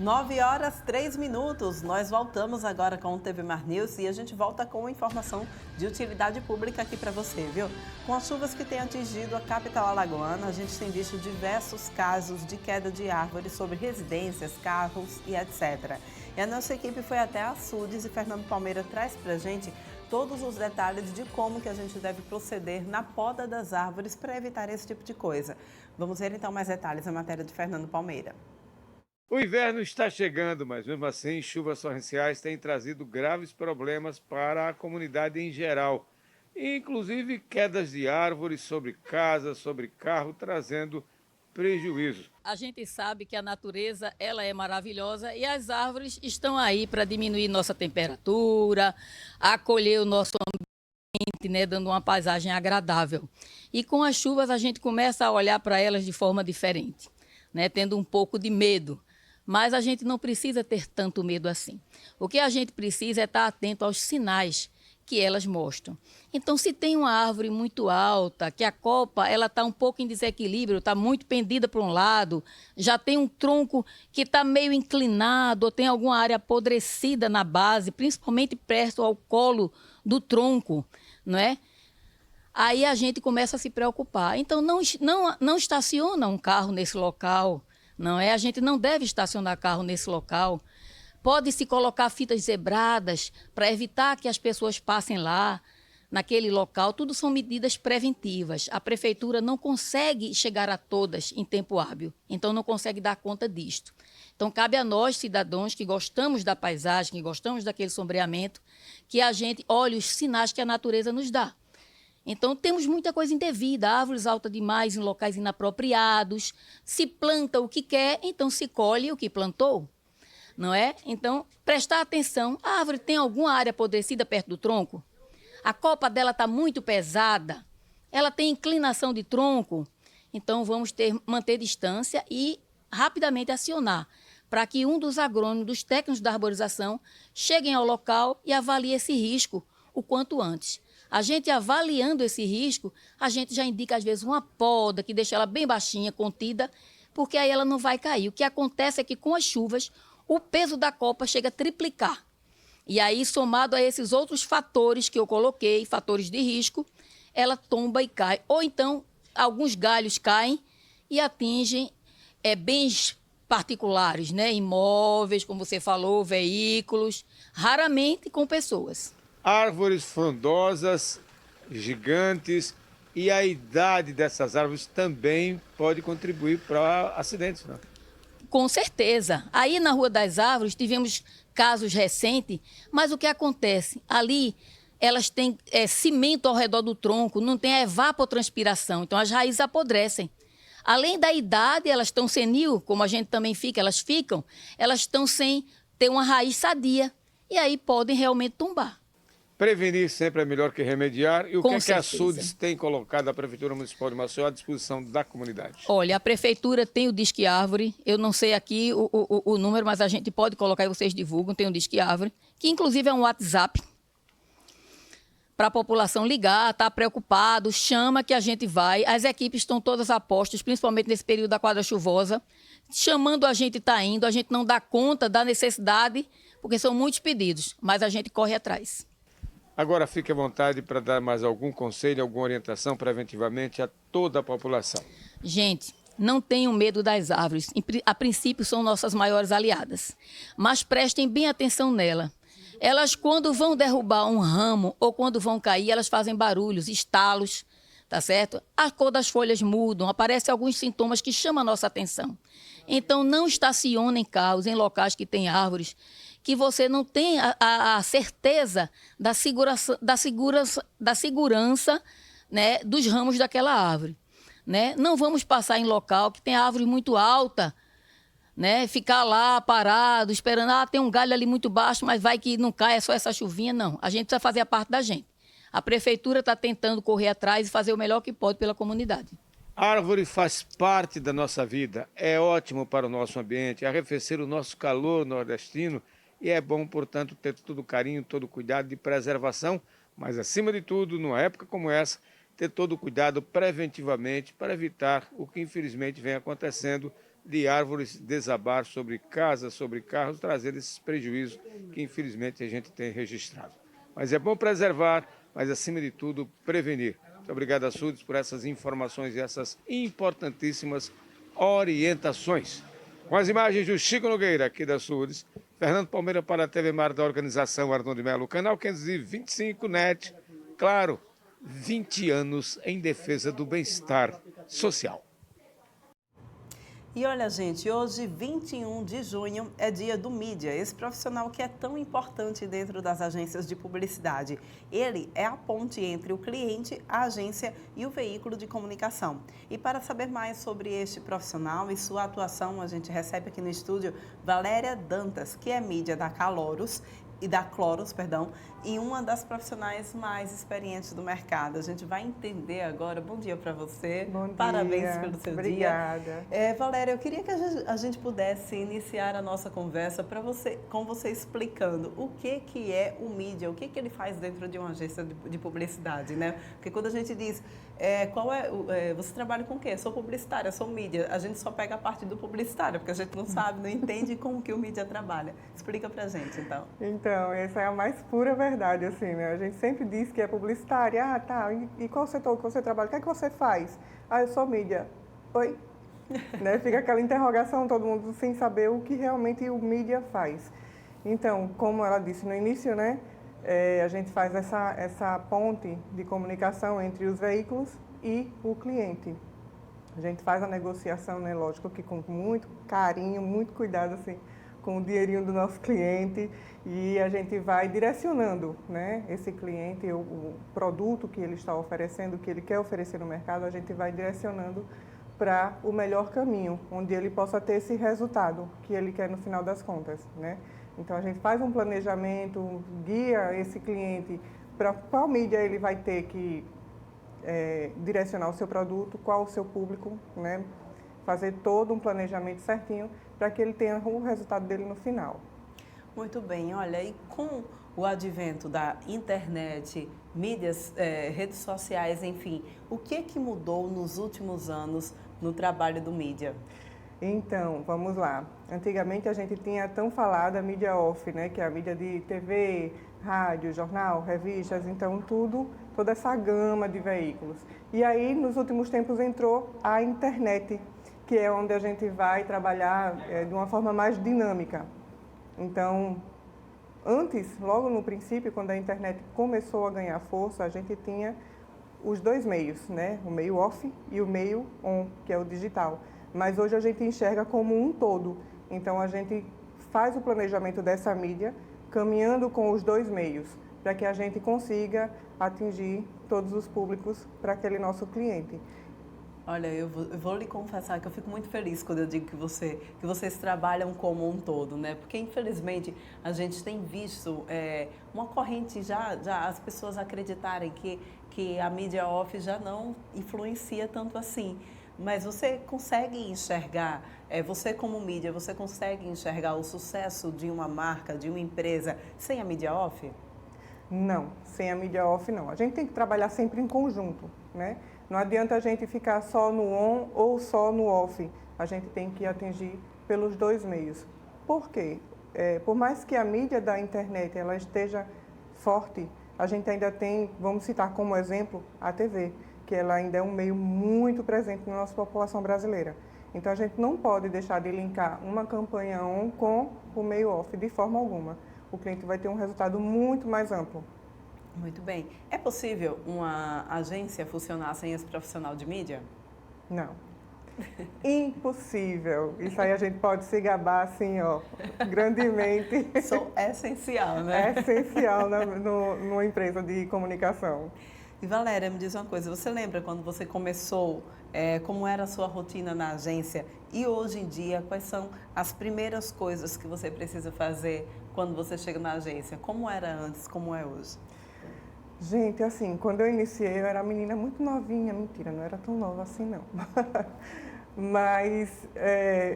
9h03. Nós voltamos agora com o TV Mar News e a gente volta com informação de utilidade pública aqui para você, viu? Com as chuvas que têm atingido a capital alagoana, a gente tem visto diversos casos de queda de árvores sobre residências, carros e etc. E a nossa equipe foi até Açudes e Fernando Palmeira traz para a gente todos os detalhes de como que a gente deve proceder na poda das árvores para evitar esse tipo de coisa. Vamos ver então mais detalhes na matéria de Fernando Palmeira. O inverno está chegando, mas mesmo assim, chuvas torrenciais têm trazido graves problemas para a comunidade em geral, inclusive quedas de árvores sobre casas, sobre carro, trazendo prejuízo. A gente sabe que a natureza ela é maravilhosa e as árvores estão aí para diminuir nossa temperatura, acolher o nosso ambiente, né, dando uma paisagem agradável. E com as chuvas a gente começa a olhar para elas de forma diferente, né, tendo um pouco de medo. Mas a gente não precisa ter tanto medo assim. O que a gente precisa é estar atento aos sinais que elas mostram. Então, se tem uma árvore muito alta, que a copa ela está um pouco em desequilíbrio, está muito pendida para um lado, já tem um tronco que está meio inclinado, ou tem alguma área apodrecida na base, principalmente perto ao colo do tronco, não é? Aí a gente começa a se preocupar. Então, não estaciona um carro nesse local. Não é? A gente não deve estacionar carro nesse local. Pode-se colocar fitas zebradas para evitar que as pessoas passem lá, naquele local. Tudo são medidas preventivas. A prefeitura não consegue chegar a todas em tempo hábil, então não consegue dar conta disto. Então cabe a nós, cidadãos, que gostamos da paisagem, que gostamos daquele sombreamento, que a gente olhe os sinais que a natureza nos dá. Então, temos muita coisa indevida, árvores altas demais em locais inapropriados, se planta o que quer, então se colhe o que plantou, não é? Então, prestar atenção, a árvore tem alguma área apodrecida perto do tronco? A copa dela está muito pesada? Ela tem inclinação de tronco? Então, vamos manter distância e rapidamente acionar, para que um dos agrônomos, dos técnicos da arborização, cheguem ao local e avaliem esse risco o quanto antes. A gente avaliando esse risco, a gente já indica às vezes uma poda que deixa ela bem baixinha, contida, porque aí ela não vai cair. O que acontece é que com as chuvas, o peso da copa chega a triplicar. E aí, somado a esses outros fatores que eu coloquei, fatores de risco, ela tomba e cai. Ou então, alguns galhos caem e atingem bens particulares, né? Imóveis, como você falou, veículos, raramente com pessoas. Árvores frondosas, gigantes, e a idade dessas árvores também pode contribuir para acidentes, não? Com certeza. Aí na Rua das Árvores tivemos casos recentes, mas o que acontece? Ali elas têm cimento ao redor do tronco, não tem a evapotranspiração, então as raízes apodrecem. Além da idade, elas estão senil, como a gente também fica, elas estão sem ter uma raiz sadia, e aí podem realmente tombar. Prevenir sempre é melhor que remediar. E o que é que a Açudes tem colocado a Prefeitura Municipal de Maceió à disposição da comunidade? Olha, a Prefeitura tem o Disque Árvore, eu não sei aqui o número, mas a gente pode colocar e vocês divulgam, tem o Disque Árvore, que inclusive é um WhatsApp para a população ligar, tá preocupado, chama que a gente vai. As equipes estão todas a postos, principalmente nesse período da quadra chuvosa, chamando a gente está indo, a gente não dá conta da necessidade, porque são muitos pedidos, mas a gente corre atrás. Agora fique à vontade para dar mais algum conselho, alguma orientação preventivamente a toda a população. Gente, não tenham medo das árvores. A princípio são nossas maiores aliadas, mas prestem bem atenção nela. Elas quando vão derrubar um ramo ou quando vão cair, elas fazem barulhos, estalos, tá certo? A cor das folhas mudam, aparecem alguns sintomas que chamam a nossa atenção. Então não estacionem carros em locais que tem árvores, que você não tem a certeza da segurança, né, dos ramos daquela árvore. Né? Não vamos passar em local que tem árvore muito alta, né? Ficar lá parado, esperando, tem um galho ali muito baixo, mas vai que não cai, é só essa chuvinha. Não, a gente precisa fazer a parte da gente. A prefeitura está tentando correr atrás e fazer o melhor que pode pela comunidade. A árvore faz parte da nossa vida, é ótimo para o nosso ambiente, arrefecer o nosso calor nordestino e é bom, portanto, ter todo o carinho, todo o cuidado de preservação, mas acima de tudo, numa época como essa, ter todo o cuidado preventivamente para evitar o que infelizmente vem acontecendo de árvores desabar sobre casas, sobre carros, trazendo esses prejuízos que infelizmente a gente tem registrado. Mas é bom preservar, mas acima de tudo prevenir. Muito obrigado, Açudes, por essas informações e essas importantíssimas orientações. Com as imagens do Chico Nogueira, aqui da Açudes, Fernando Palmeira para a TV Mar da organização Arnon de Melo, canal 525 NET, claro, 20 anos em defesa do bem-estar social. E olha, gente, hoje, 21 de junho, é dia do mídia, esse profissional que é tão importante dentro das agências de publicidade. Ele é a ponte entre o cliente, a agência e o veículo de comunicação. E para saber mais sobre este profissional e sua atuação, a gente recebe aqui no estúdio Valéria Dantas, que é mídia da Caloros, e uma das profissionais mais experientes do mercado. A gente vai entender agora. Bom dia para você. Bom dia. Parabéns pelo seu Obrigada. dia. Valéria, eu queria que a gente pudesse iniciar a nossa conversa com você explicando o que é o mídia, o que ele faz dentro de uma agência de publicidade, né? Porque quando a gente diz, você trabalha com o quê? Sou publicitária, sou mídia. A gente só pega a parte do publicitário, porque a gente não sabe, não entende como que o mídia trabalha. Explica pra gente, então. Então, essa é a mais pura verdade, assim, né? A gente sempre diz que é publicitária. Ah, tá. E qual setor que você trabalha? O que é que você faz? Ah, eu sou mídia. Oi? Né? Fica aquela interrogação, todo mundo sem saber o que realmente o mídia faz. Então, como ela disse no início, né? A gente faz essa ponte de comunicação entre os veículos e o cliente. A gente faz a negociação, né? Lógico que com muito carinho, muito cuidado, assim, com o dinheirinho do nosso cliente, e a gente vai direcionando, né, esse cliente, o produto que ele está oferecendo, que ele quer oferecer no mercado, a gente vai direcionando para o melhor caminho, onde ele possa ter esse resultado que ele quer no final das contas, né? Então, a gente faz um planejamento, guia esse cliente para qual mídia ele vai ter que direcionar o seu produto, qual o seu público, né? Fazer todo um planejamento certinho para que ele tenha o resultado dele no final. Muito bem, olha, e com o advento da internet, mídias, redes sociais, enfim, o que mudou nos últimos anos no trabalho do mídia? Então, vamos lá. Antigamente a gente tinha a tão falada mídia off, né, que é a mídia de TV, rádio, jornal, revistas, então toda essa gama de veículos. E aí, nos últimos tempos, entrou a internet, que é onde a gente vai trabalhar de uma forma mais dinâmica. Então, antes, logo no princípio, quando a internet começou a ganhar força, a gente tinha os dois meios, né? O meio off e o meio on, que é o digital. Mas hoje a gente enxerga como um todo. Então, a gente faz o planejamento dessa mídia caminhando com os dois meios, para que a gente consiga atingir todos os públicos para aquele nosso cliente. Olha, eu vou lhe confessar que eu fico muito feliz quando eu digo que vocês trabalham como um todo, né? Porque, infelizmente, a gente tem visto uma corrente já as pessoas acreditarem que a mídia off já não influencia tanto assim. Mas você consegue enxergar, você como mídia, você consegue enxergar o sucesso de uma marca, de uma empresa, sem a mídia off? Não, sem a mídia off não. A gente tem que trabalhar sempre em conjunto, né? Não adianta a gente ficar só no on ou só no off. A gente tem que atingir pelos dois meios. Por quê? Por mais que a mídia da internet ela esteja forte, a gente ainda tem, vamos citar como exemplo, a TV, que ela ainda é um meio muito presente na nossa população brasileira. Então, a gente não pode deixar de linkar uma campanha on com o meio off de forma alguma. O cliente vai ter um resultado muito mais amplo. Muito bem. É possível uma agência funcionar sem esse profissional de mídia? Não. Impossível. Isso aí a gente pode se gabar assim, ó, grandemente. É essencial, né? É essencial numa empresa de comunicação. E Valéria, me diz uma coisa, você lembra quando você começou, como era a sua rotina na agência? E hoje em dia, quais são as primeiras coisas que você precisa fazer quando você chega na agência? Como era antes, como é hoje? Gente, assim, quando eu iniciei, eu era uma menina muito novinha. Mentira, não era tão nova assim, não. Mas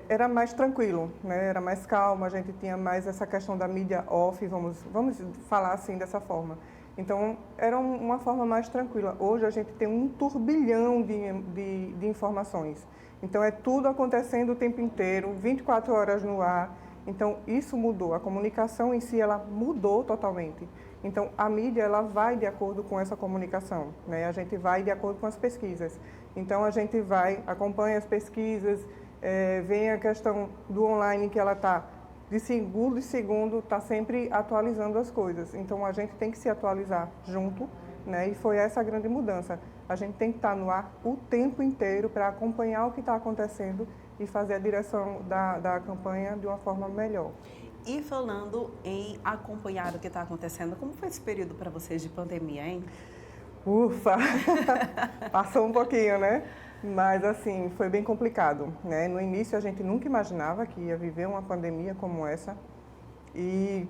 era mais tranquilo, né? Era mais calmo, a gente tinha mais essa questão da mídia off, vamos falar assim, dessa forma. Então, era uma forma mais tranquila. Hoje a gente tem um turbilhão de informações. Então, é tudo acontecendo o tempo inteiro, 24 horas no ar. Então, isso mudou. A comunicação em si, ela mudou totalmente. Então, a mídia, ela vai de acordo com essa comunicação, né? A gente vai de acordo com as pesquisas. Então, a gente vai, acompanha as pesquisas, vem a questão do online, que ela está de segundo em segundo, está sempre atualizando as coisas. Então, a gente tem que se atualizar junto, né? E foi essa a grande mudança. A gente tem que estar no ar o tempo inteiro para acompanhar o que está acontecendo e fazer a direção da campanha de uma forma melhor. E falando em acompanhar o que está acontecendo, como foi esse período para vocês de pandemia, hein? Ufa! Passou um pouquinho, né? Mas, assim, foi bem complicado, né? No início, a gente nunca imaginava que ia viver uma pandemia como essa. E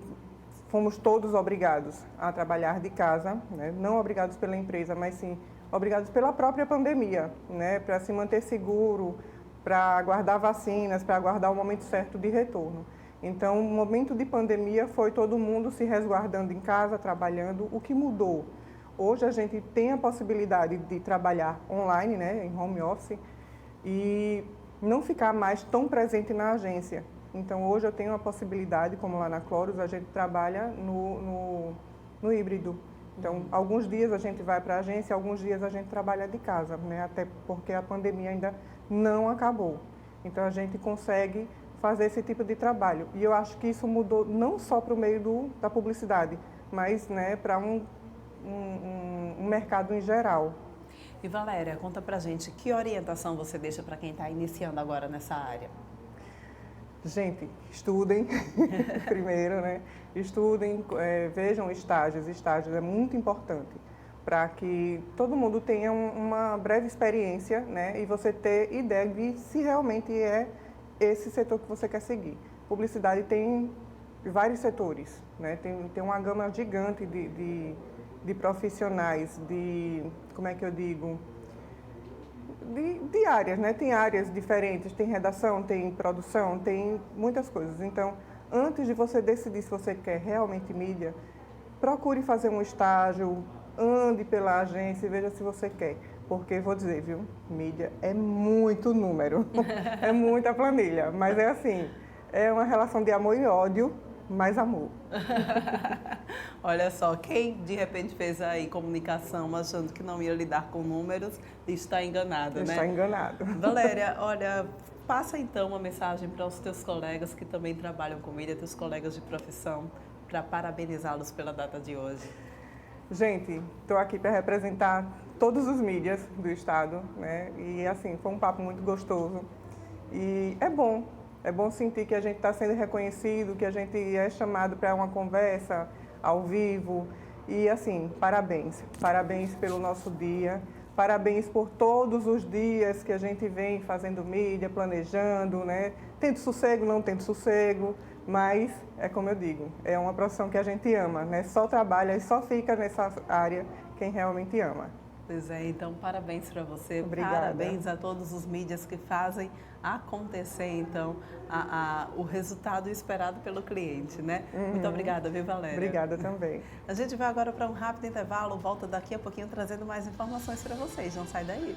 fomos todos obrigados a trabalhar de casa, né? Não obrigados pela empresa, mas sim obrigados pela própria pandemia, né? Para se manter seguro, para aguardar vacinas, para aguardar o momento certo de retorno. Então, o momento de pandemia foi todo mundo se resguardando em casa, trabalhando. O que mudou? Hoje a gente tem a possibilidade de trabalhar online, né, em home office, e não ficar mais tão presente na agência. Então, hoje eu tenho a possibilidade, como lá na Clorus, a gente trabalha no híbrido. Então, alguns dias a gente vai para a agência, alguns dias a gente trabalha de casa, né, até porque a pandemia ainda não acabou. Então, a gente consegue fazer esse tipo de trabalho. E eu acho que isso mudou não só para o meio da publicidade, mas, né, para um mercado em geral. E Valéria, conta pra gente, que orientação você deixa para quem está iniciando agora nessa área? Gente, estudem primeiro, né? Estudem, vejam estágios. Estágios é muito importante para que todo mundo tenha uma breve experiência, né? E você ter ideia de se realmente é esse setor que você quer seguir. Publicidade tem vários setores, né? Tem uma gama gigante de profissionais, como é que eu digo, de áreas, né? Tem áreas diferentes, tem redação, tem produção, tem muitas coisas. Então, antes de você decidir se você quer realmente mídia, procure fazer um estágio, ande pela agência e veja se você quer. Porque, vou dizer, viu, mídia é muito número, é muita planilha, mas é assim, é uma relação de amor e ódio, mais amor. Olha só, quem de repente fez aí comunicação achando que não ia lidar com números, está enganado, né? Está enganado. Valéria, olha, passa então uma mensagem para os teus colegas que também trabalham com mídia, teus colegas de profissão, para parabenizá-los pela data de hoje. Gente, estou aqui para representar todos os mídias do estado, né? E assim, foi um papo muito gostoso. E é bom sentir que a gente está sendo reconhecido, que a gente é chamado para uma conversa ao vivo. E assim, parabéns. Parabéns pelo nosso dia. Parabéns por todos os dias que a gente vem fazendo mídia, planejando, né? Tendo sossego, não tendo sossego, mas é como eu digo, é uma profissão que a gente ama, né? Só trabalha e só fica nessa área quem realmente ama. Pois é, então parabéns para você, Obrigada. Parabéns a todos os mídias que fazem acontecer, então, o resultado esperado pelo cliente, né? Muito obrigada, viu, Valéria? Obrigada também. A gente vai agora para um rápido intervalo, volta daqui a pouquinho trazendo mais informações para vocês, não sai daí.